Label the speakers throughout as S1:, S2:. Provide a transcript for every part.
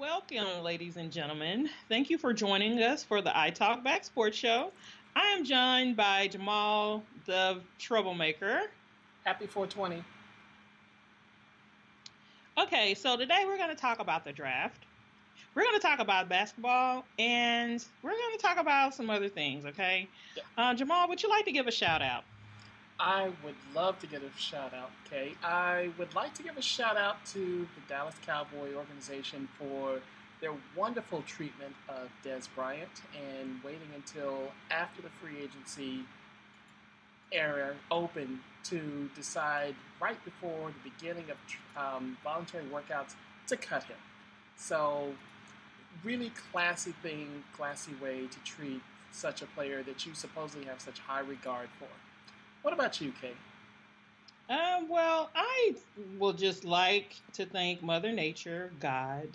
S1: Welcome, ladies and gentlemen. Thank you for joining us for the I Talk Back Sports Show. I am joined by Jamal, the troublemaker.
S2: Happy 420.
S1: Okay, so today we're going to talk about the draft. We're going to talk about basketball, and we're going to talk about some other things, okay? Jamal, would you like to give a shout out?
S2: I would love to give a shout out, Kay. I would like to give a shout out to the Dallas Cowboy organization for their wonderful treatment of Dez Bryant and waiting until after the free agency era opened to decide right before the beginning of voluntary workouts to cut him. So, really classy thing, classy way to treat such a player that you supposedly have such high regard for. What about you, Kay?
S1: Well, I will just like to thank Mother Nature, God,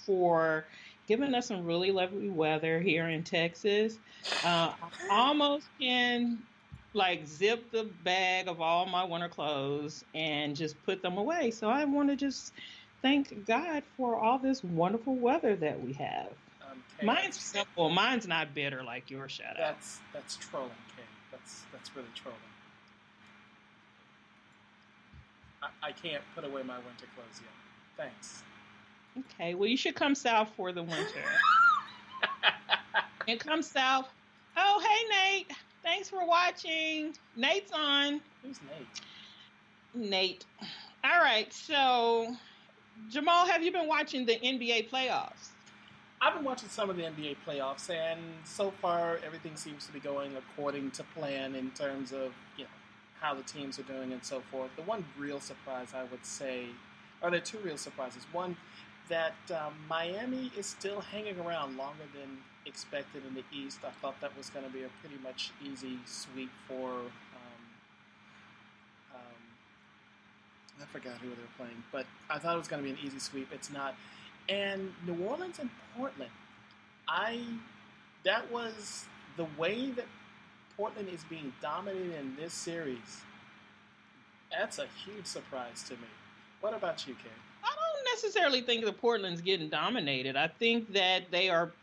S1: for giving us some really lovely weather here in Texas. I almost can like zip the bag of all my winter clothes and just put them away. So I want to just thank God for all this wonderful weather that we have.
S2: Kay,
S1: Mine's simple. Mine's not bitter like your shout out.
S2: that's trolling, Kay. That's really trolling. I can't put away my winter clothes yet. Thanks.
S1: Okay, well, you should come south for the winter. And come south. Oh, hey, Nate. Thanks for watching. Nate's on.
S2: Who's Nate?
S1: Nate. All right, so Jamal, have you been watching the NBA playoffs?
S2: I've been watching some of the NBA playoffs, and so far everything seems to be going according to plan in terms of how the teams are doing and so forth. The one real surprise I would say, or there are two real surprises. One, that Miami is still hanging around longer than expected in the East. I thought that was going to be a pretty much easy sweep for. I forgot who they were playing, but I thought it was going to be an easy sweep. It's not. And New Orleans and Portland, that was the way that Portland is being dominated in this series. That's a huge surprise to me. What about you, Kay?
S1: I don't necessarily think that Portland's getting dominated. I think that they are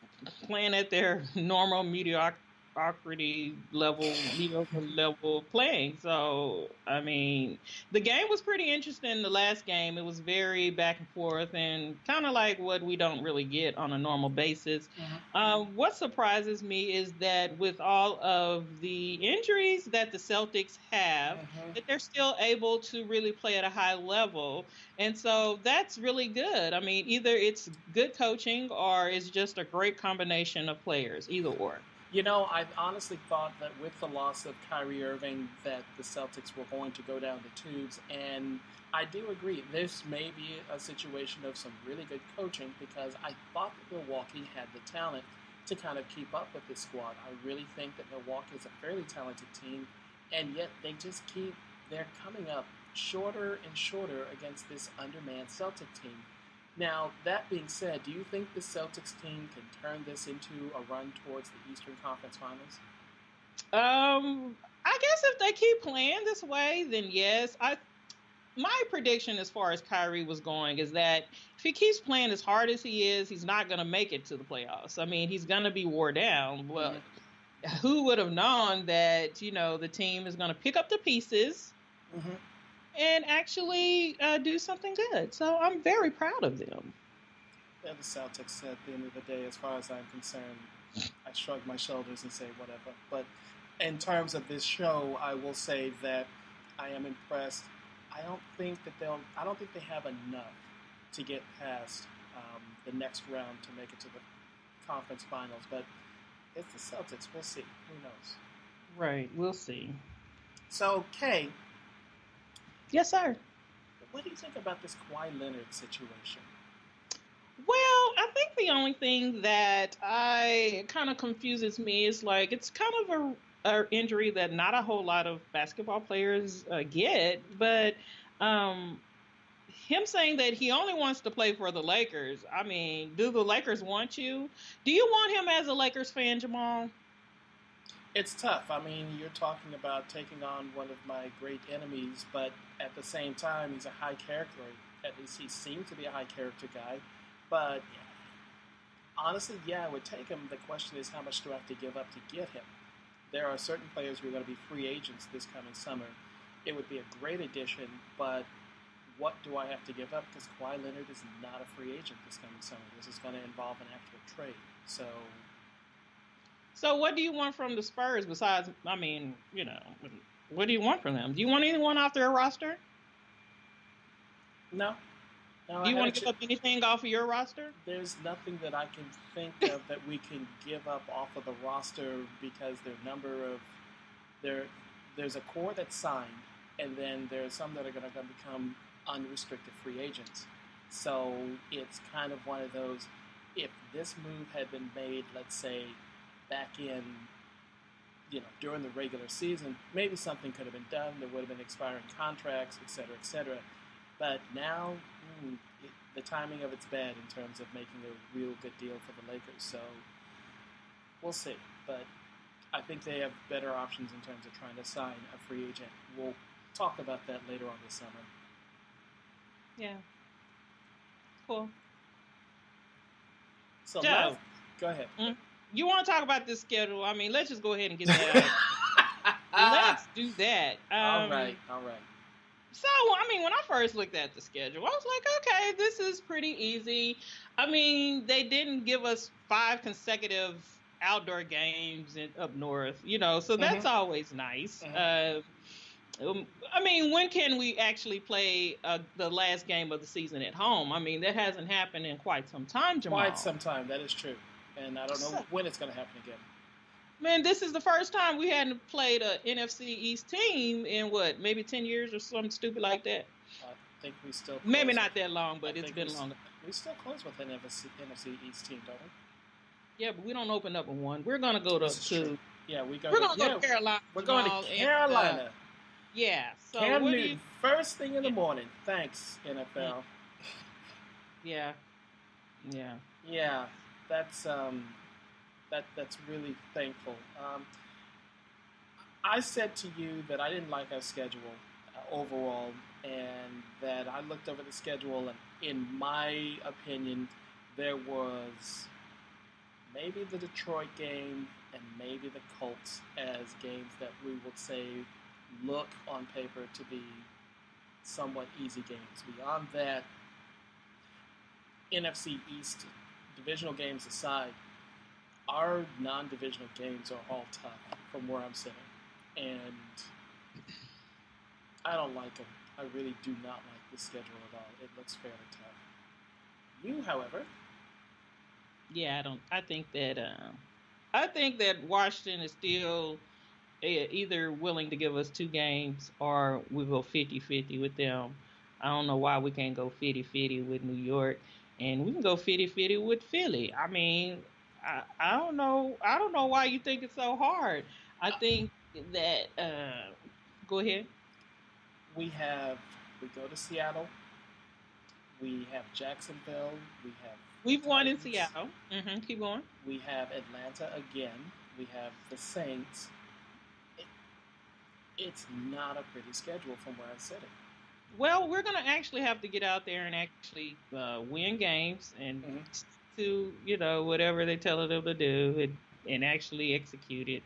S1: playing at their normal mediocrity level, mediocre level playing. So, I mean, the game was pretty interesting. The last game, it was very back and forth and kind of like what we don't really get on a normal basis. What surprises me is that with all of the injuries that the Celtics have, that they're still able to really play at a high level. And so that's really good. I mean, either it's good coaching or it's just a great combination of players, either or.
S2: I honestly thought that with the loss of Kyrie Irving that the Celtics were going to go down the tubes, and I do agree. This may be a situation of some really good coaching because I thought that Milwaukee had the talent to kind of keep up with this squad. I really think that Milwaukee is a fairly talented team, and yet they're coming up shorter and shorter against this undermanned Celtic team. Now, that being said, do you think the Celtics team can turn this into a run towards the Eastern Conference Finals?
S1: I guess if they keep playing this way, then yes. My prediction as far as Kyrie was going is that if he keeps playing as hard as he is, he's not going to make it to the playoffs. I mean, he's going to be wore down. Well, who would have known that, the team is going to pick up the pieces and actually do something good. So I'm very proud of them.
S2: Yeah, the Celtics, at the end of the day, as far as I'm concerned, I shrug my shoulders and say whatever. But in terms of this show, I will say that I am impressed. I don't think they have enough to get past the next round to make it to the conference finals. But it's the Celtics. We'll see. Who knows?
S1: Right. We'll see.
S2: So, Kay.
S1: Yes, sir.
S2: What do you think about this Kawhi Leonard situation?
S1: Well, I think the only thing that kind of confuses me is like it's kind of a injury that not a whole lot of basketball players get, but him saying that he only wants to play for the Lakers. I mean, do the Lakers want you? Do you want him as a Lakers fan, Jamal?
S2: It's tough. I mean, you're talking about taking on one of my great enemies, but at the same time, he's a high character. At least he seemed to be a high character guy. But honestly, yeah, I would take him. The question is, how much do I have to give up to get him? There are certain players who are going to be free agents this coming summer. It would be a great addition, but what do I have to give up? Because Kawhi Leonard is not a free agent this coming summer. This is going to involve an actual trade.
S1: So what do you want from the Spurs besides, I mean, what do you want from them? Do you want anyone off their roster?
S2: No.
S1: Do you want to give up anything off of your roster?
S2: There's nothing that I can think of that we can give up off of the roster because there's a core that's signed, and then there's some that are going to become unrestricted free agents. So it's kind of one of those, if this move had been made, let's say, back in, during the regular season, maybe something could have been done. There would have been expiring contracts, et cetera, et cetera. But now, the timing of it's bad in terms of making a real good deal for the Lakers. So we'll see. But I think they have better options in terms of trying to sign a free agent. We'll talk about that later on this summer.
S1: Yeah. Cool.
S2: So
S1: Joe,
S2: go ahead.
S1: You want to talk about this schedule? I mean, let's just go ahead and get that out. Let's do that.
S2: All right.
S1: So, I mean, when I first looked at the schedule, I was like, okay, this is pretty easy. I mean, they didn't give us 5 consecutive outdoor games up north, so that's always nice. I mean, when can we actually play the last game of the season at home? I mean, that hasn't happened in quite some time, Jamal.
S2: Quite some time, that is true. And I don't know when it's going to happen again.
S1: Man, this is the first time we hadn't played a NFC East team in maybe 10 years or something stupid like that.
S2: I think we still close.
S1: Maybe not that long, but it's been longer.
S2: We still close with an NFC East team, don't we?
S1: Yeah, but we don't open up in one. We're gonna go to
S2: yeah, we're
S1: gonna go to Carolina.
S2: We're going to Carolina.
S1: Yeah. So
S2: Cam Newton, first thing in the morning. Thanks, NFL.
S1: Yeah.
S2: Yeah, that's that's really thankful. I said to you that I didn't like our schedule overall, and that I looked over the schedule, and in my opinion, there was maybe the Detroit game and maybe the Colts as games that we would say look on paper to be somewhat easy games. Beyond that, NFC East divisional games aside, our non-divisional games are all tough from where I'm sitting. And I don't like them. I really do not like the schedule at all. It looks fairly tough. You, however...
S1: Yeah, I think that Washington is still either willing to give us 2 games or we go 50-50 with them. I don't know why we can't go 50-50 with New York, and we can go 50-50 with Philly. I mean, I don't know why you think it's so hard. I think that go ahead.
S2: We go to Seattle. We have Jacksonville.
S1: We've won in Seattle. Keep going.
S2: We have Atlanta again. We have the Saints. It's not a pretty schedule from where I'm sitting.
S1: Well, we're going to actually have to get out there and actually win games and to, whatever they tell them to do and actually execute it.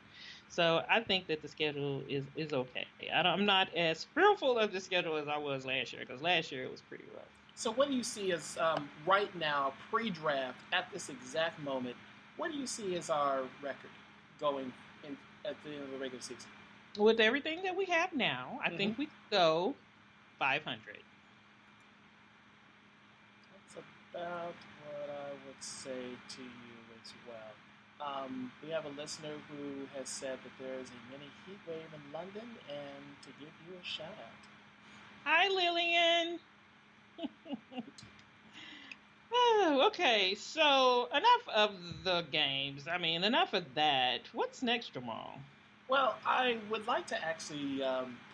S1: So I think that the schedule is okay. I'm not as fearful of the schedule as I was last year, because last year it was pretty rough.
S2: So what do you see as, right now, pre-draft, at this exact moment, what do you see as our record going at the end of the regular season?
S1: With everything that we have now, I think we could go 500.
S2: That's about what I would say to you as well. We have a listener who has said that there is a mini heat wave in London, and to give you a shout out.
S1: Hi, Lillian. Oh, okay, so enough of the games. I mean, enough of that. What's next, Jamal?
S2: Well, I would like to actually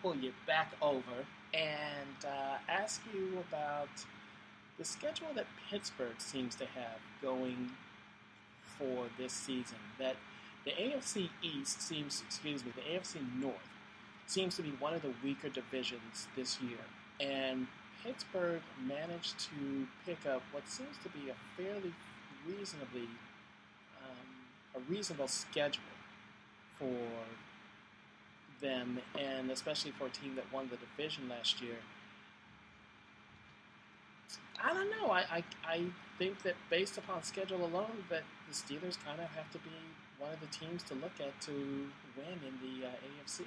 S2: pull you back over and ask you about the schedule that Pittsburgh seems to have going for this season. That the AFC East the AFC North seems to be one of the weaker divisions this year. And Pittsburgh managed to pick up what seems to be a fairly reasonably a reasonable schedule for them, and especially for a team that won the division last year. I don't know. I think that based upon schedule alone, that the Steelers kind of have to be one of the teams to look at to win in the AFC.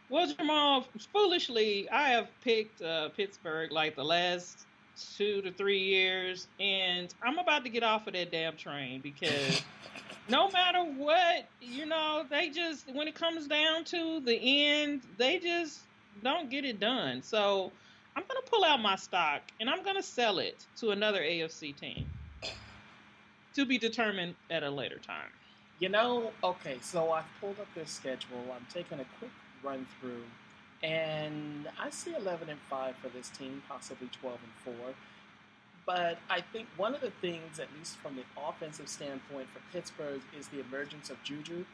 S1: Well, Jamal, foolishly, I have picked Pittsburgh like the last 2 to 3 years, and I'm about to get off of that damn train because no matter what, they just, when it comes down to the end, they just don't get it done. So I'm going to pull out my stock and I'm going to sell it to another AFC team to be determined at a later time.
S2: Okay, so I've pulled up their schedule. I'm taking a quick run through, and I see 11-5 for this team, possibly 12-4. But I think one of the things, at least from the offensive standpoint for Pittsburgh, is the emergence of Juju,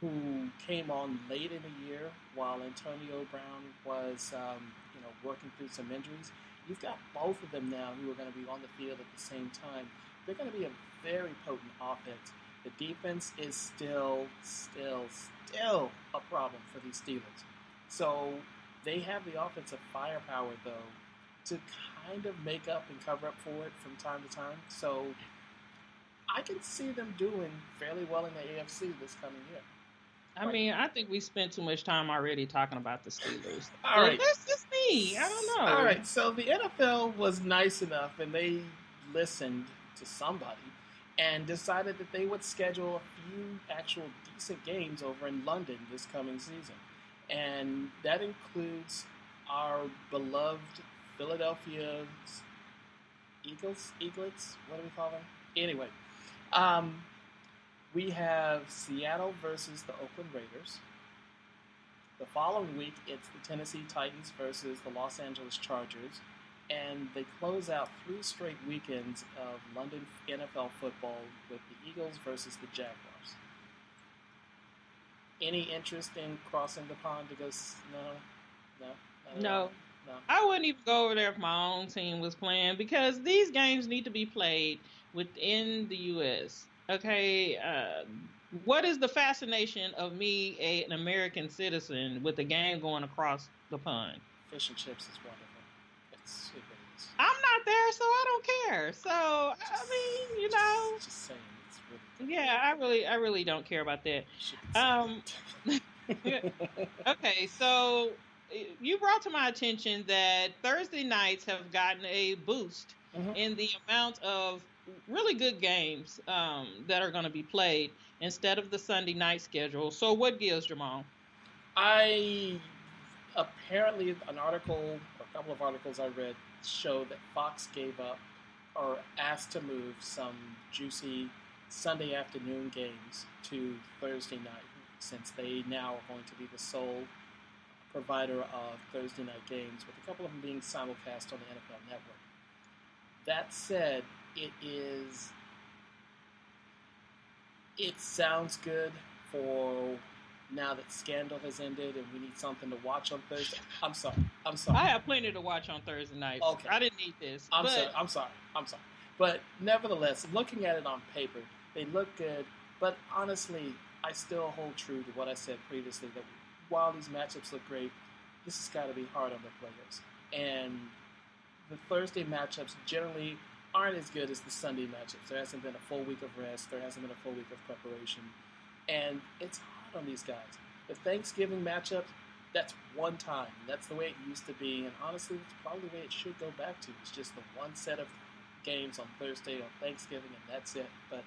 S2: who came on late in the year while Antonio Brown was, working through some injuries. You've got both of them now who are going to be on the field at the same time. They're going to be a very potent offense. The defense is still a problem for these Steelers. So they have the offensive firepower, though, to kind of make up and cover up for it from time to time. So I can see them doing fairly well in the AFC this coming year.
S1: I think we spent too much time already talking about the Steelers.
S2: All right.
S1: That's just me. I don't know.
S2: All right. So the NFL was nice enough, and they listened to somebody and decided that they would schedule a few actual decent games over in London this coming season. And that includes our beloved Philadelphia Eaglets? What do we call them? Anyway, we have Seattle versus the Oakland Raiders. The following week, it's the Tennessee Titans versus the Los Angeles Chargers. And they close out 3 straight weekends of London NFL football with the Eagles versus the Jaguars. Any interest in crossing the pond to go?
S1: No. I wouldn't even go over there if my own team was playing because these games need to be played within the U.S. Okay, what is the fascination of me, an American citizen, with the game going across the pond?
S2: Fish and chips is wonderful. It
S1: I'm not there, so I don't care. So
S2: just saying, it's
S1: really good. Yeah, I really don't care about that. Okay, so you brought to my attention that Thursday nights have gotten a boost in the amount of really good games that are going to be played instead of the Sunday night schedule. So what gives, Jamal?
S2: Apparently an article, or a couple of articles I read, show that Fox gave up or asked to move some juicy Sunday afternoon games to Thursday night, since they now are going to be the sole provider of Thursday night games, with a couple of them being simulcast on the NFL Network. That said, it sounds good for now that Scandal has ended and we need something to watch on Thursday. I'm sorry.
S1: I have plenty to watch on Thursday night.
S2: Okay.
S1: I didn't need this.
S2: I'm sorry. But nevertheless, looking at it on paper, they look good. But honestly, I still hold true to what I said previously, that while these matchups look great, this has got to be hard on the players. And the Thursday matchups generally aren't as good as the Sunday matchups. There hasn't been a full week of rest. There hasn't been a full week of preparation. And it's hard on these guys. The Thanksgiving matchup, that's one time. That's the way it used to be. And honestly, it's probably the way it should go back to. It's just the one set of games on Thursday on Thanksgiving, and that's it. But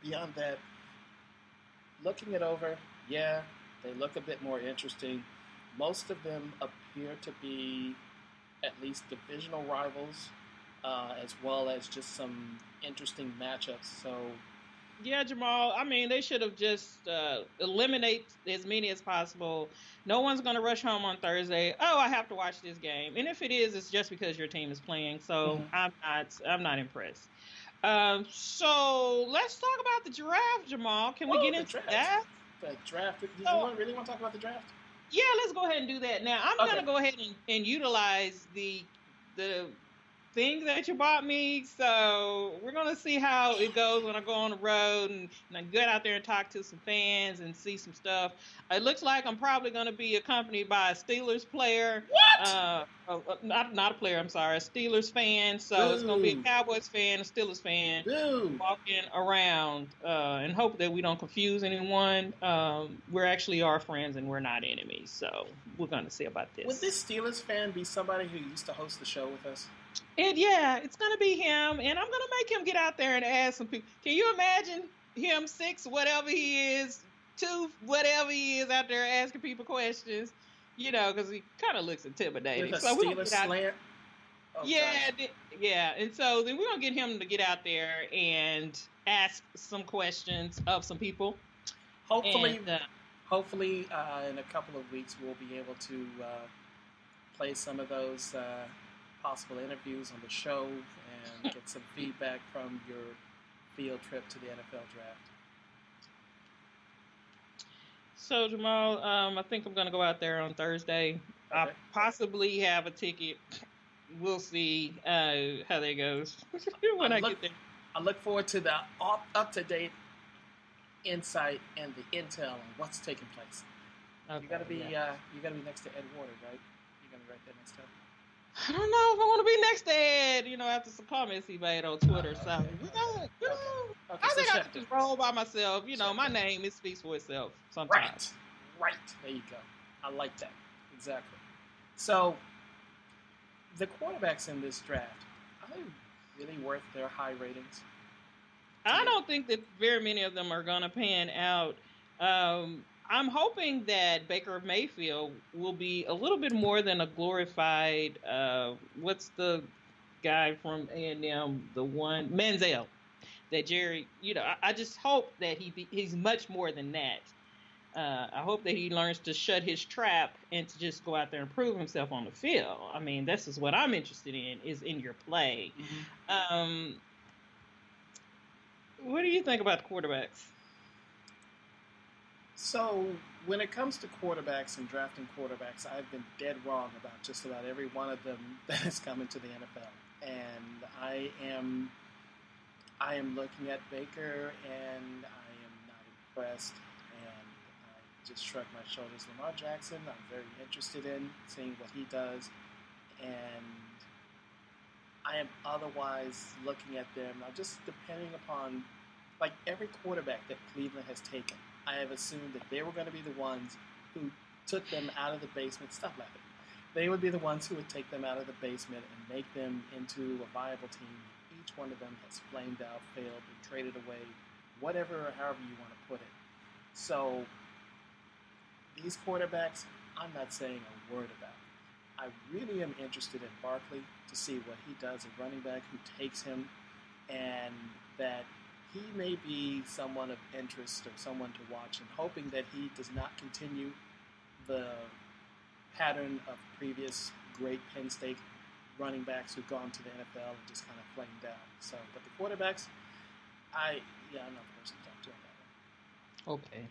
S2: beyond that, looking it over, yeah, they look a bit more interesting. Most of them appear to be at least divisional rivals, as well as just some interesting matchups. So,
S1: yeah, Jamal, they should have just eliminate as many as possible. No one's going to rush home on Thursday. Oh, I have to watch this game. And if it is, it's just because your team is playing. So I'm not impressed. So let's talk about the draft, Jamal. Can we get into that?
S2: The draft. Do you really want to talk about the draft?
S1: Yeah, let's go ahead and do that. Now, I'm going to go ahead and utilize the the things that you bought me. So we're gonna see how it goes when I go on the road and I get out there and talk to some fans and see some stuff. It looks like I'm probably gonna be accompanied by a Steelers player.
S2: What?
S1: Not a player. I'm sorry, a Steelers fan. So it's gonna be a
S2: Boo.
S1: Cowboys fan, a Steelers fan,
S2: Boo.
S1: walking around, and hope that we don't confuse anyone. We're actually our friends and we're not enemies. So we're gonna see about this.
S2: Would this Steelers fan be somebody who used to host the show with us?
S1: Yeah, it's gonna be him, and I'm gonna make him get out there and ask some people. Can you imagine him 6 whatever he is, 2 whatever he is out there asking people questions? Because he kind of looks intimidating.
S2: With a
S1: So we're gonna
S2: Steelers
S1: get out.
S2: slant? Oh,
S1: Yeah,
S2: gosh.
S1: yeah, and so then we're gonna get him to get out there and ask some questions of some people.
S2: Hopefully,
S1: And,
S2: hopefully, in a couple of weeks, we'll be able to play some of those possible interviews on the show and get some feedback from your field trip to the NFL draft.
S1: So Jamal, I think I'm gonna go out there on Thursday.
S2: Okay.
S1: I possibly have a ticket. We'll see how that goes when I get there.
S2: I look forward to the up-to-date insight and the intel on what's taking place.
S1: Okay,
S2: You gotta be next to Ed Warder, right? You're gonna be right there next to him.
S1: I don't know if I want to be next to Ed, after some comments he made on Twitter. So,
S2: Okay,
S1: I think
S2: so
S1: I can just roll by myself. My name, it speaks for itself sometimes.
S2: Right. There you go. I like that. Exactly. So, the quarterbacks in this draft, are they really worth their high ratings?
S1: I don't think that very many of them are going to pan out. I'm hoping that Baker Mayfield will be a little bit more than a glorified, what's the guy from A&M, the one, Manziel, that Jerry, I just hope that he's much more than that. I hope that he learns to shut his trap and to just go out there and prove himself on the field. I mean, this is what I'm interested in, is in your play.
S2: Mm-hmm.
S1: What do you think about the quarterbacks?
S2: So, when it comes to quarterbacks and drafting quarterbacks, I've been dead wrong about just about every one of them that has come into the NFL. And I am looking at Baker, and I am not impressed. And I just shrug my shoulders. Lamar Jackson, I'm very interested in seeing what he does. And I am otherwise looking at them, now just depending upon, like every quarterback that Cleveland has taken, I have assumed that they were going to be the ones who took them out of the basement. Stop laughing. They would be the ones who would take them out of the basement and make them into a viable team. Each one of them has flamed out, failed, and traded away, whatever or however you want to put it. So, these quarterbacks, I'm not saying a word about. I really am interested in Barkley to see what he does at running back, who takes him, and that he may be someone of interest or someone to watch, and hoping that he does not continue the pattern of previous great Penn State running backs who've gone to the NFL and just kind of flamed out. So, but the quarterbacks, I'm not the person to talk to on that one.
S1: Okay.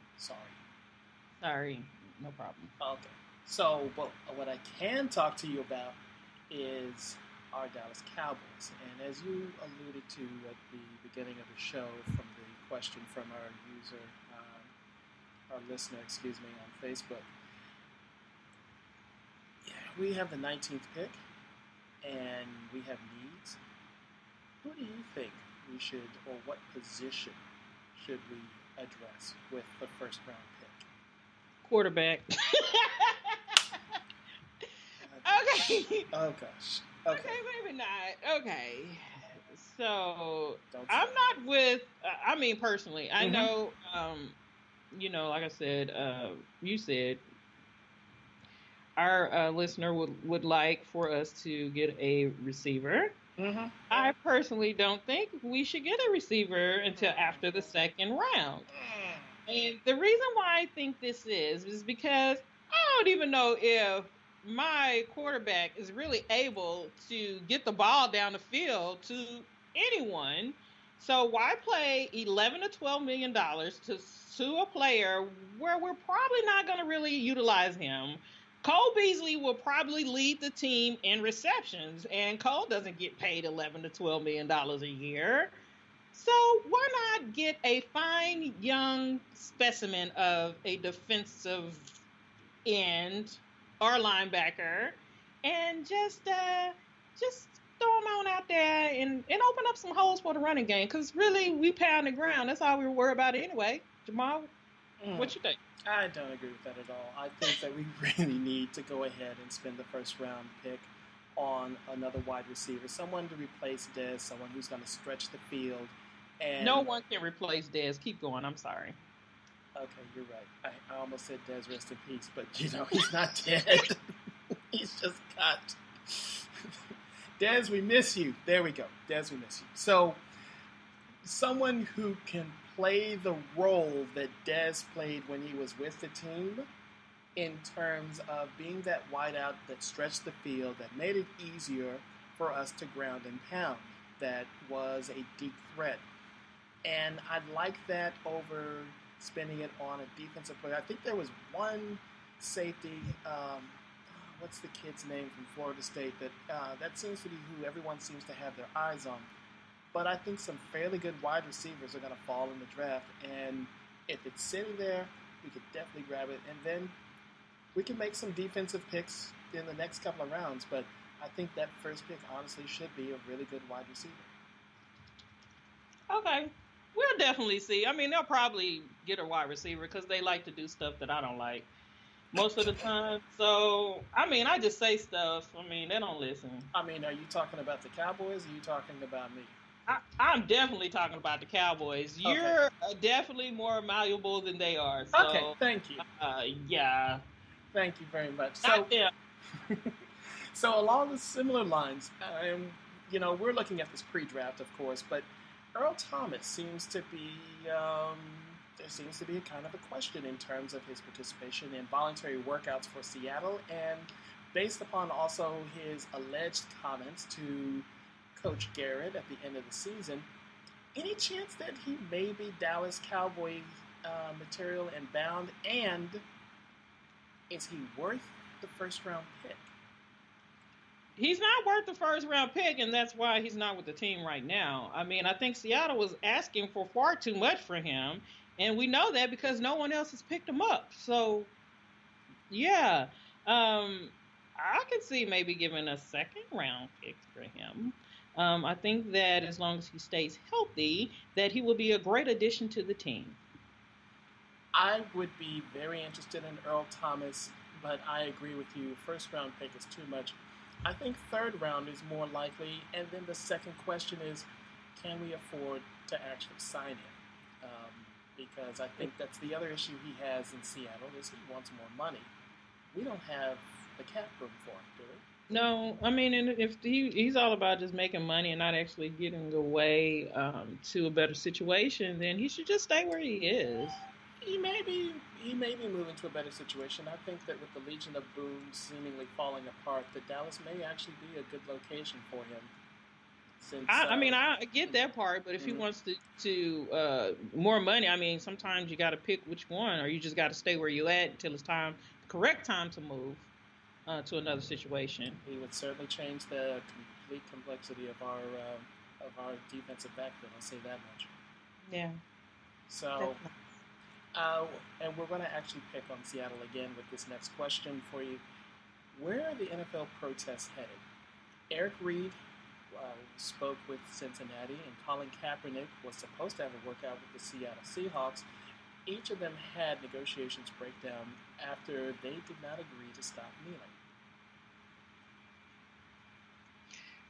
S2: Sorry,
S1: no problem.
S2: Okay. So, but what I can talk to you about is our Dallas Cowboys. And as you alluded to at the beginning of the show from the question from our listener, on Facebook, we have the 19th pick, and we have needs. Who do you think we should, or what position should we address with the first round pick?
S1: Quarterback. Okay.
S2: Oh, gosh.
S1: Okay, maybe not. Okay. So,
S2: Don't
S1: I'm
S2: say.
S1: not with, personally, I
S2: Mhm.
S1: know, like I said, you said, our listener would like for us to get a receiver.
S2: Mm-hmm.
S1: I personally don't think we should get a receiver until after the second round. And the reason why I think this is because I don't even know if my quarterback is really able to get the ball down the field to anyone. So why play $11 to $12 million to a player where we're probably not going to really utilize him Cole Beasley will probably lead the team in receptions, and Cole doesn't get paid $11 to $12 million a year. So why not get a fine young specimen of a defensive end or linebacker and just throw him on out there and open up some holes for the running game? Because really, we pound the ground. That's all we were worried about anyway. Jamal, what you think?
S2: I don't agree with that at all. I think that we really need to go ahead and spend the first round pick on another wide receiver, someone to replace Dez, someone who's going to stretch the field. And
S1: no one can replace Dez. Keep going. I'm sorry.
S2: Okay, you're right. I almost said Dez, rest in peace, but he's not dead. He's just cut. Dez, we miss you. There we go. Dez, we miss you. So, someone who can play the role that Dez played when he was with the team in terms of being that wideout that stretched the field, that made it easier for us to ground and pound, that was a deep threat. And I'd like that over spending it on a defensive player. I think there was one safety, what's the kid's name from Florida State, that seems to be who everyone seems to have their eyes on. But I think some fairly good wide receivers are going to fall in the draft. And if it's sitting there, we could definitely grab it. And then we can make some defensive picks in the next couple of rounds. But I think that first pick, honestly, should be a really good wide receiver.
S1: Okay. We'll definitely see. I mean, they'll probably get a wide receiver because they like to do stuff that I don't like most of the time. So, I mean, I just say stuff. I mean, they don't listen.
S2: I mean, are you talking about the Cowboys or are you talking about me?
S1: I'm definitely talking about the Cowboys.
S2: Okay.
S1: You're definitely more malleable than they are. So,
S2: okay, thank you.
S1: Yeah.
S2: Thank you very much. So along the similar lines, we're looking at this pre-draft, of course, but Earl Thomas seems to be, there seems to be a kind of a question in terms of his participation in voluntary workouts for Seattle, and based upon also his alleged comments to Coach Garrett at the end of the season, any chance that he may be Dallas Cowboy material and bound, and is he worth the first round pick?
S1: He's not worth the first round pick, and that's why he's not with the team right now. I mean, I think Seattle was asking for far too much for him, and we know that because no one else has picked him up. So, yeah, I could see maybe giving a second round pick for him. I think that as long as he stays healthy, that he will be a great addition to the team.
S2: I would be very interested in Earl Thomas, but I agree with you. First round pick is too much. I think third round is more likely, and then the second question is, can we afford to actually sign him? Because I think that's the other issue he has in Seattle is he wants more money. We don't have the cap room for him, do we?
S1: No, I mean, and if he's all about just making money and not actually getting away to a better situation, then he should just stay where he is.
S2: He may be moving to a better situation. I think that with the Legion of Boom seemingly falling apart, that Dallas may actually be a good location for him. Since,
S1: I mean, I get that part, but if he wants to more money, I mean, sometimes you got to pick which one, or you just got to stay where you at until it's correct time to move to another situation.
S2: He would certainly change the complete complexity of our defensive backfield. I'll say that much.
S1: Yeah.
S2: So. And we're going to actually pick on Seattle again with this next question for you. Where are the NFL protests headed? Eric Reid spoke with Cincinnati, and Colin Kaepernick was supposed to have a workout with the Seattle Seahawks. Each of them had negotiations break down after they did not agree to stop kneeling.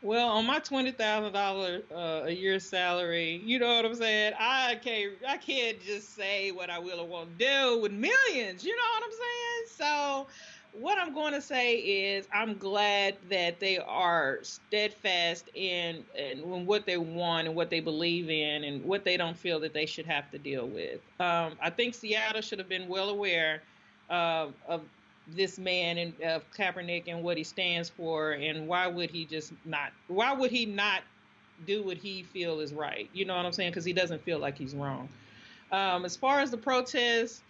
S1: Well, on my $20,000 a year salary, you know what I'm saying? I can't just say what I will or won't do with millions. You know what I'm saying? So what I'm going to say is I'm glad that they are steadfast in what they want and what they believe in and what they don't feel that they should have to deal with. I think Seattle should have been well aware of this man and of Kaepernick and what he stands for, and why would he not do what he feel is right? You know what I'm saying? Because he doesn't feel like he's wrong. As far as the protests,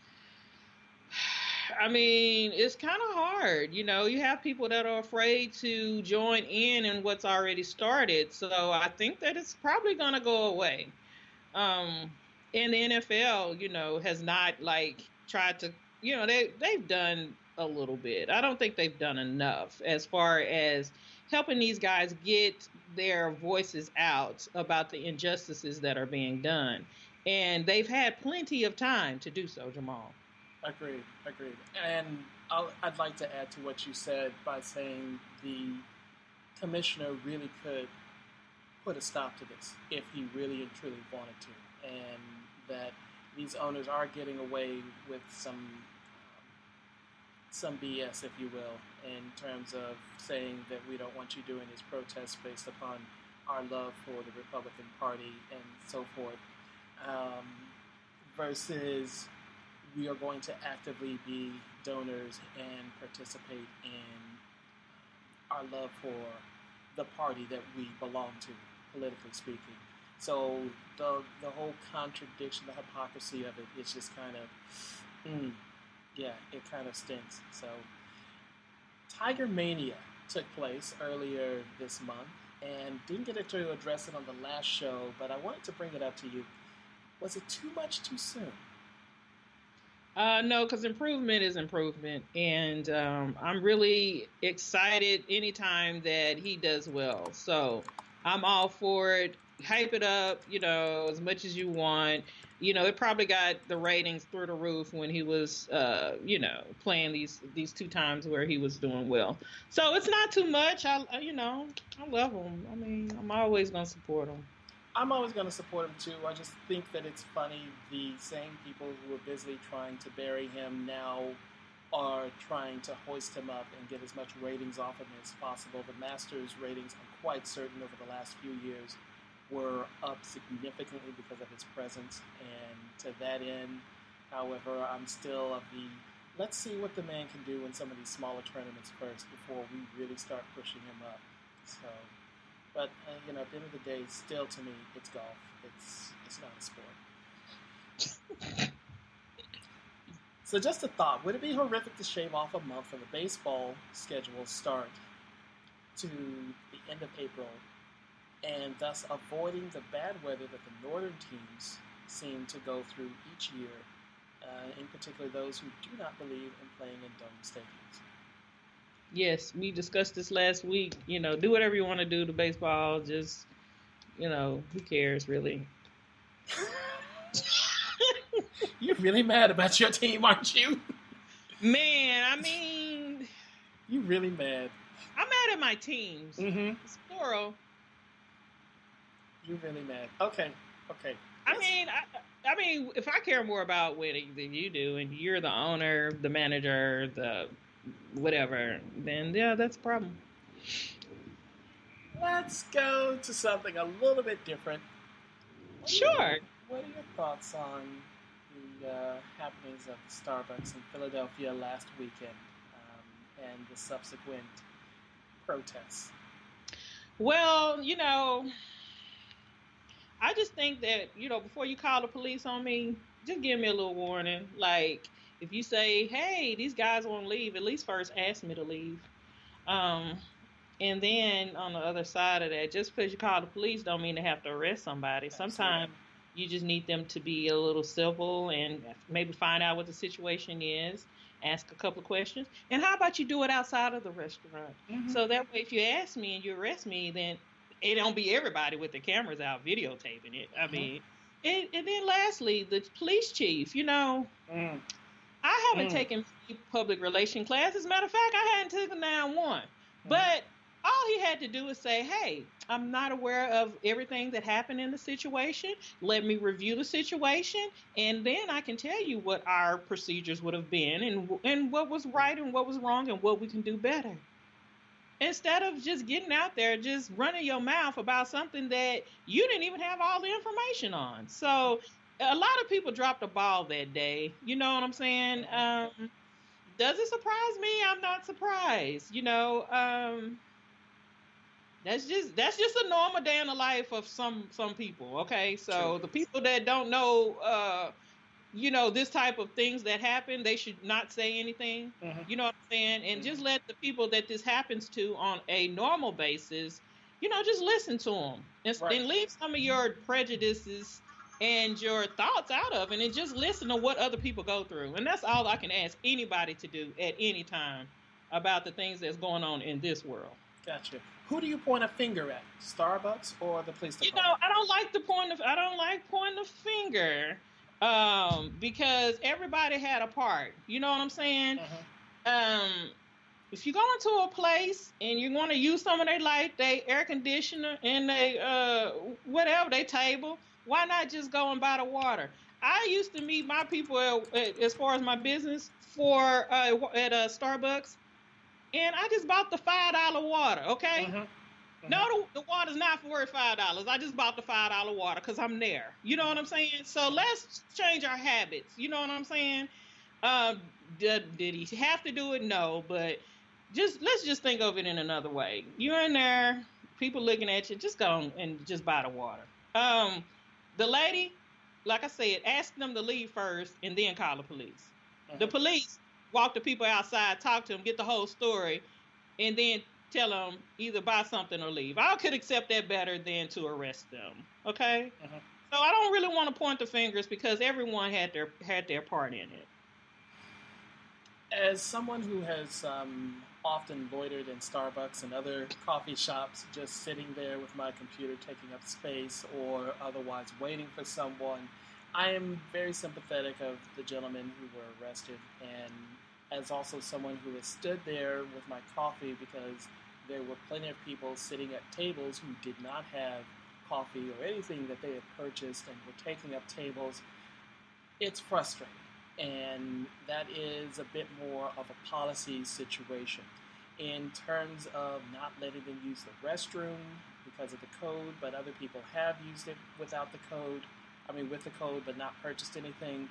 S1: I mean, it's kind of hard. You have people that are afraid to join in what's already started. So I think that it's probably going to go away. And the NFL, has not tried to, they've done a little bit. I don't think they've done enough as far as helping these guys get their voices out about the injustices that are being done. And they've had plenty of time to do so, Jamal.
S2: Agreed. And I'd like to add to what you said by saying the commissioner really could put a stop to this if he really and truly wanted to, and that these owners are getting away with some BS, if you will, in terms of saying that we don't want you doing these protests based upon our love for the Republican Party and so forth, versus we are going to actively be donors and participate in our love for the party that we belong to, politically speaking. So the whole contradiction, the hypocrisy of it, it's just kind of, it kind of stinks. So Tiger Mania took place earlier this month, and didn't get to address it on the last show, but I wanted to bring it up to you. Was it too much too soon?
S1: No, because improvement is improvement, and I'm really excited anytime that he does well. So I'm all for it. Hype it up, as much as you want. It probably got the ratings through the roof when he was, playing these 2 times where he was doing well. So it's not too much. I love him. I mean, I'm always gonna support him.
S2: I'm always going to support him too. I just think that it's funny the same people who are busily trying to bury him now are trying to hoist him up and get as much ratings off of him as possible. The Masters ratings, I'm quite certain, over the last few years were up significantly because of his presence. And to that end, however, I'm still of the let's see what the man can do in some of these smaller tournaments first before we really start pushing him up. So. But, at the end of the day, still to me, it's golf. It's not a sport. So just a thought. Would it be horrific to shave off a month from the baseball schedule start to the end of April and thus avoiding the bad weather that the northern teams seem to go through each year, in particular those who do not believe in playing in dome stadiums?
S1: Yes, we discussed this last week. Do whatever you want to do to baseball. Just, who cares, really?
S2: You're really mad about your team, aren't you?
S1: Man, I mean...
S2: You're really mad.
S1: I'm mad at my teams.
S2: Mm-hmm.
S1: It's plural.
S2: You're really mad. Okay.
S1: I mean, if I care more about winning than you do, and you're the owner, the manager, the... whatever, then yeah, that's a problem.
S2: Let's go to something a little bit different.
S1: Sure.
S2: What are your thoughts on the happenings of the Starbucks in Philadelphia last weekend and the subsequent protests?
S1: Well, I just think that, before you call the police on me, just give me a little warning. Like, if you say, hey, these guys want to leave, at least first ask me to leave. And then on the other side of that, just because you call the police don't mean they have to arrest somebody. Sometimes you just need them to be a little civil and maybe find out what the situation is, ask a couple of questions. And how about you do it outside of the restaurant? Mm-hmm. So that way, if you ask me and you arrest me, then it don't be everybody with the cameras out videotaping it. I mean, and then lastly, the police chief, I haven't taken public relation class. As a matter of fact, I hadn't taken 9-1. But all he had to do is say, hey, I'm not aware of everything that happened in the situation. Let me review the situation, and then I can tell you what our procedures would have been and what was right and what was wrong and what we can do better. Instead of just getting out there, just running your mouth about something that you didn't even have all the information on. So a lot of people dropped the ball that day. You know what I'm saying? Does it surprise me? I'm not surprised. That's just a normal day in the life of some people. Okay, so the people that don't know this type of things that happen, they should not say anything.
S2: Mm-hmm.
S1: You know what I'm saying? And just let the people that this happens to on a normal basis, just listen to them and leave some of your prejudices and your thoughts out of it and just listen to what other people go through. And that's all I can ask anybody to do at any time about the things that's going on in this world.
S2: Gotcha. Who do you point a finger at? Starbucks or the police department?
S1: I don't like pointing the finger. Because everybody had a part. You know what I'm saying? If you go into a place and you want to use some of their light, they air conditioner and they whatever, they table, why not just go and buy the water? I used to meet my people as far as my business at Starbucks, and I just bought the $5 water. Okay. No, the water's not worth $5. I just bought the $5 water because I'm there. You know what I'm saying? So let's change our habits. You know what I'm saying? Did he have to do it? No, but let's just think of it in another way. You're in there, people looking at you, just go and just buy the water. The lady, like I said, ask them to leave first and then call the police. The police walk the people outside, talk to them, get the whole story, and then tell them either buy something or leave. I could accept that better than to arrest them. Okay. So I don't really want to point the fingers because everyone had their part in it.
S2: As someone who has often loitered in Starbucks and other coffee shops, just sitting there with my computer taking up space or otherwise waiting for someone, I am very sympathetic of the gentlemen who were arrested, and as also someone who has stood there with my coffee because there were plenty of people sitting at tables who did not have coffee or anything that they had purchased and were taking up tables. It's frustrating, and that is a bit more of a policy situation in terms of not letting them use the restroom because of the code, but other people have used it with the code but not purchased anything.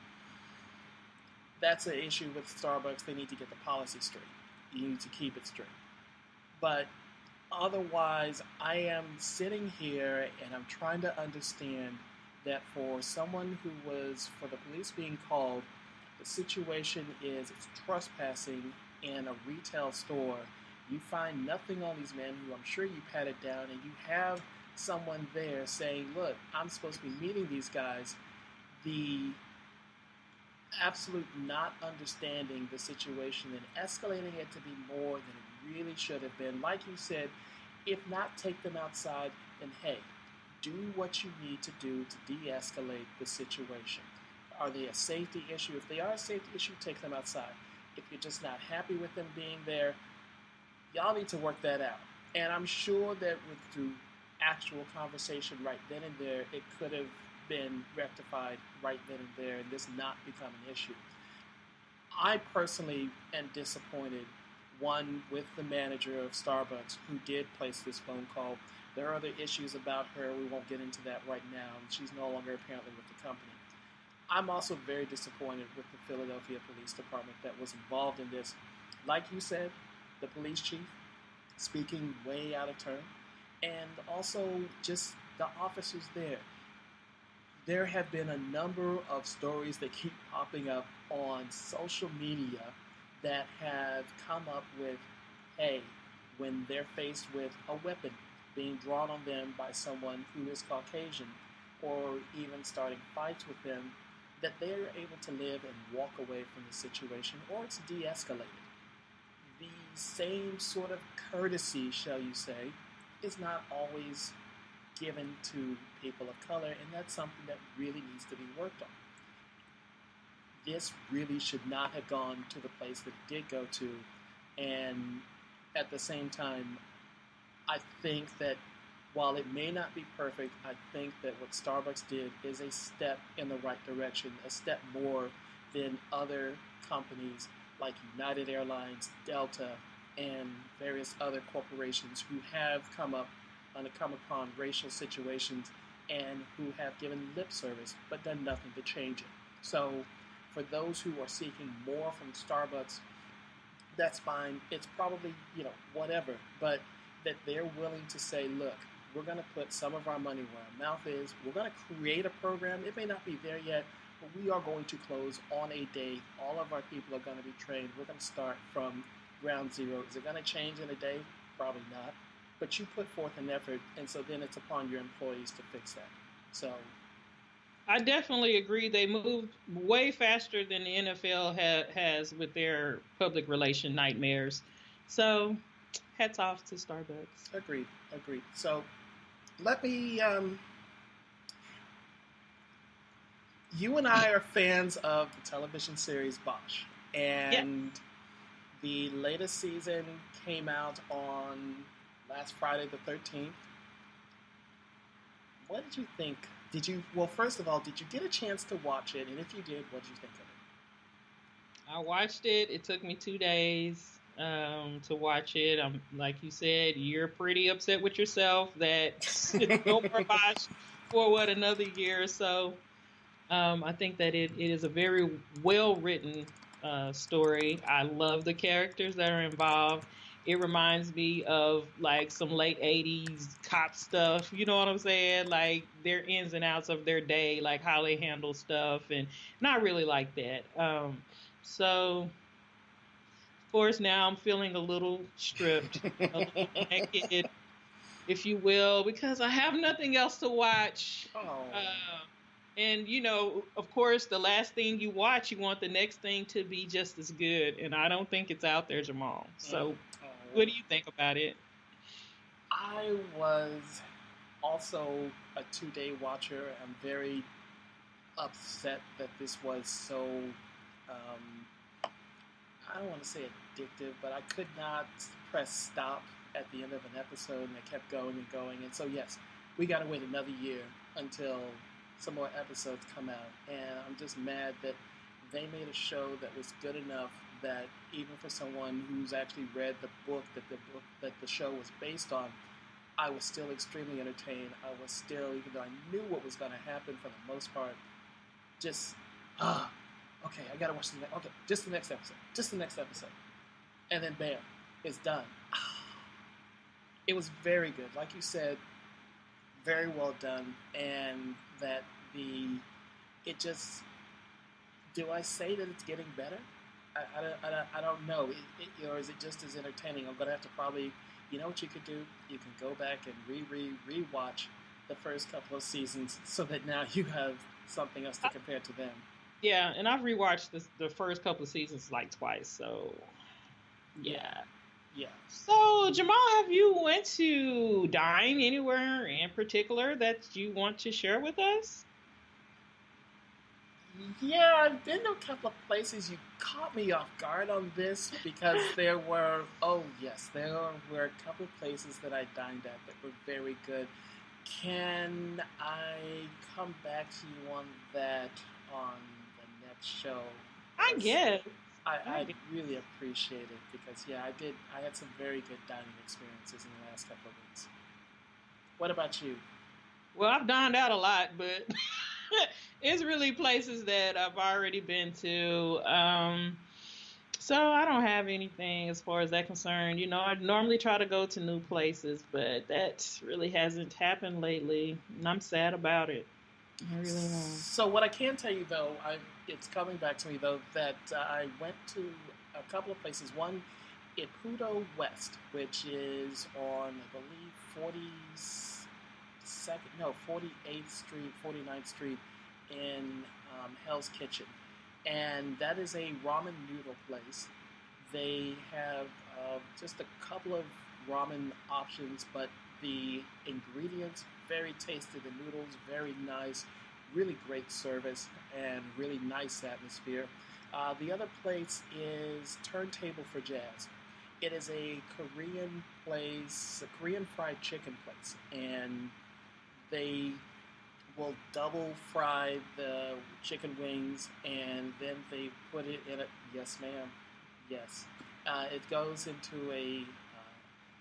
S2: That's an issue with Starbucks. They need to get the policy straight. You need to keep it straight. But otherwise, I am sitting here and I'm trying to understand that for someone for the police being called, the situation is it's trespassing in a retail store. You find nothing on these men who I'm sure you patted down, and you have someone there saying, look, I'm supposed to be meeting these guys. The absolute not understanding the situation and escalating it to be more than it really should have been. Like you said, if not take them outside, then hey, do what you need to do to de-escalate the situation. Are they a safety issue? If they are a safety issue, take them outside. If you're just not happy with them being there, y'all need to work that out. And I'm sure that through actual conversation right then and there, it could have been rectified right then and there and this not become an issue. I personally am disappointed, one, with the manager of Starbucks who did place this phone call. There are other issues about her. We won't get into that right now. She's no longer apparently with the company. I'm also very disappointed with the Philadelphia Police Department that was involved in this. Like you said, the police chief speaking way out of turn, and also just the officers there. There have been a number of stories that keep popping up on social media that have come up with, hey, when they're faced with a weapon being drawn on them by someone who is Caucasian, or even starting fights with them, that they're able to live and walk away from the situation, or it's de-escalated. The same sort of courtesy, shall you say, is not always given to people of color, and that's something that really needs to be worked on. This really should not have gone to the place that it did go to, and at the same time, I think that while it may not be perfect, I think that what Starbucks did is a step in the right direction, a step more than other companies like United Airlines, Delta, and various other corporations who have come upon racial situations and who have given lip service but done nothing to change it. So for those who are seeking more from Starbucks, that's fine. It's probably, whatever, but that they're willing to say, look, we're going to put some of our money where our mouth is. We're going to create a program. It may not be there yet, we are going to close on a day. All of our people are going to be trained. We're going to start from ground zero. Is it going to change in a day? Probably not. But you put forth an effort, and so then it's upon your employees to fix that. So
S1: I definitely agree. They moved way faster than the NFL has with their public relation nightmares. So, hats off to Starbucks.
S2: agreed. So let me. You and I are fans of the television series Bosch, and the latest season came out on last Friday the 13th. What did you think? Well, first of all, did you get a chance to watch it? And if you did, what did you think of it?
S1: I watched it. It took me 2 days to watch it. Like you said, you're pretty upset with yourself that it's no more Bosch for another year or so. I think that it is a very well written story. I love the characters that are involved. It reminds me of like some late 80s cop stuff. You know what I'm saying? Like their ins and outs of their day, like how they handle stuff, and not really like that. So, of course, now I'm feeling a little stripped, a little naked, if you will, because I have nothing else to watch.
S2: Oh.
S1: And, of course, the last thing you watch, you want the next thing to be just as good. And I don't think it's out there, Jamal. So what do you think about it?
S2: I was also a 2-day watcher. I'm very upset that this was so, I don't want to say addictive, but I could not press stop at the end of an episode, and it kept going and going. And so, yes, we got to wait another year until some more episodes come out, and I'm just mad that they made a show that was good enough that even for someone who's actually read the book that the show was based on, I was still extremely entertained. I was still, even though I knew what was going to happen for the most part, just okay, I gotta watch just the next episode, and then bam, it's done. It was very good, like you said, very well done, and that it just, do I say that it's getting better? I don't know. Or is it just as entertaining? I'm gonna have to probably, you know what you could do? You can go back and rewatch the first couple of seasons so that now you have something else to compare to them.
S1: Yeah, and I've rewatched the first couple of seasons like twice, so yeah. So, Jamal, have you went to dine anywhere in particular that you want to share with us?
S2: Yeah, I've been to a couple of places. You caught me off guard on this because there were a couple of places that I dined at that were very good. Can I come back to you on that on the next show?
S1: I guess.
S2: I really appreciate it because, I had some very good dining experiences in the last couple of weeks. What about you?
S1: Well, I've dined out a lot, but it's really places that I've already been to. So I don't have anything as far as that concerned. I normally try to go to new places, but that really hasn't happened lately, and I'm sad about it. I really am.
S2: So what I can tell you, though, it's coming back to me, though, that I went to a couple of places. One, Ippudo West, which is on, I believe, 48th Street, 49th Street in Hell's Kitchen. And that is a ramen noodle place. They have just a couple of ramen options, but the ingredients, very tasty. The noodles, very nice. Really great service and really nice atmosphere. The other place is Turntable for Jazz. It is a Korean place, a Korean fried chicken place, and they will double fry the chicken wings, and then they put it in a, yes ma'am, yes. It goes into a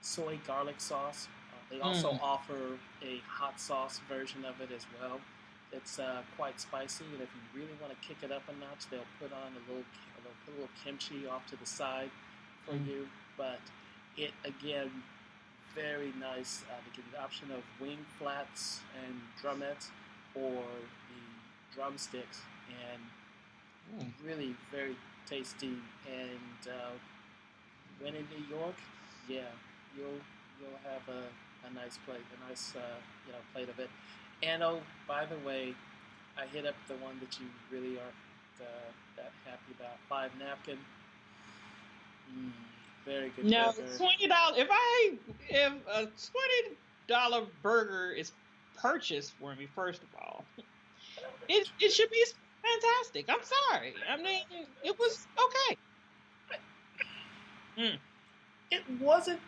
S2: soy garlic sauce. They also offer a hot sauce version of it as well. It's quite spicy, and if you really want to kick it up a notch, they'll put on a little kimchi off to the side for you. But it, again, very nice. They give you the option of wing flats and drumettes or the drumsticks. and really very tasty. And when in New York, yeah, you'll have a nice plate, a nice plate of it. And oh, by the way, I hit up the one that you really aren't that happy about. Five Napkin. Very good
S1: No,
S2: burger.
S1: $20. If a $20 burger is purchased for me, first of all, it should be fantastic. I'm sorry. I mean, it was okay.
S2: It wasn't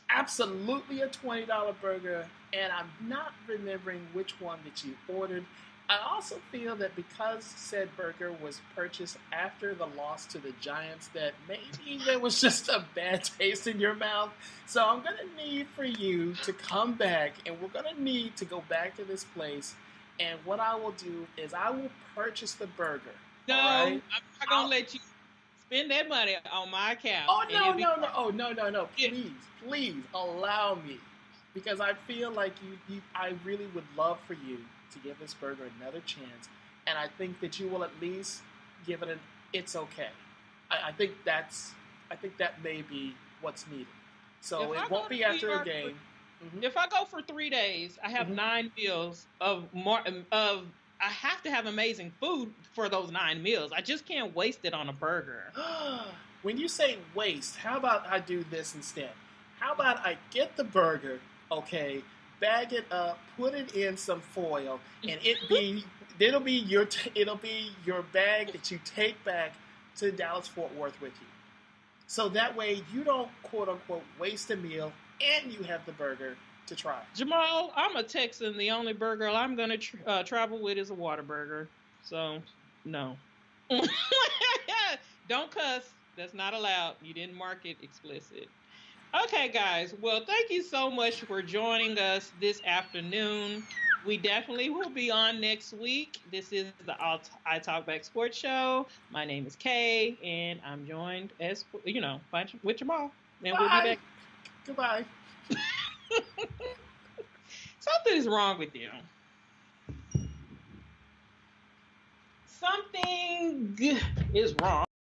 S2: absolutely a $20 burger, and I'm not remembering which one that you ordered. I also feel that because said burger was purchased after the loss to the Giants, that maybe there was just a bad taste in your mouth. So I'm going to need for you to come back, and we're going to need to go back to this place. And what I will do is I will purchase the burger.
S1: No,
S2: right?
S1: I'm not going to let you spend that money on my account.
S2: Oh, no. Oh, no. Please allow me. Because I feel like I really would love for you to give this burger another chance, and I think that you will at least give it it's okay. I think that may be what's needed. So it won't be after a game.
S1: If I go for 3 days, I have 9 meals of I have to have amazing food for those 9 meals. I just can't waste it on a burger.
S2: When you say waste, how about I do this instead? How about I get the burger, okay, bag it up, put it in some foil, and it'll be your bag that you take back to Dallas Fort Worth with you. So that way you don't quote unquote waste a meal, and you have the burger to try.
S1: Jamal, I'm a Texan. The only burger I'm gonna travel with is a Whataburger. So no, don't cuss. That's not allowed. You didn't mark it explicit. Okay, guys. Well, thank you so much for joining us this afternoon. We definitely will be on next week. This is the I Talk Back Sports Show. My name is Kay, and I'm joined, as with Jamal. And we'll be back.
S2: Goodbye.
S1: Something's wrong with you. Something is wrong.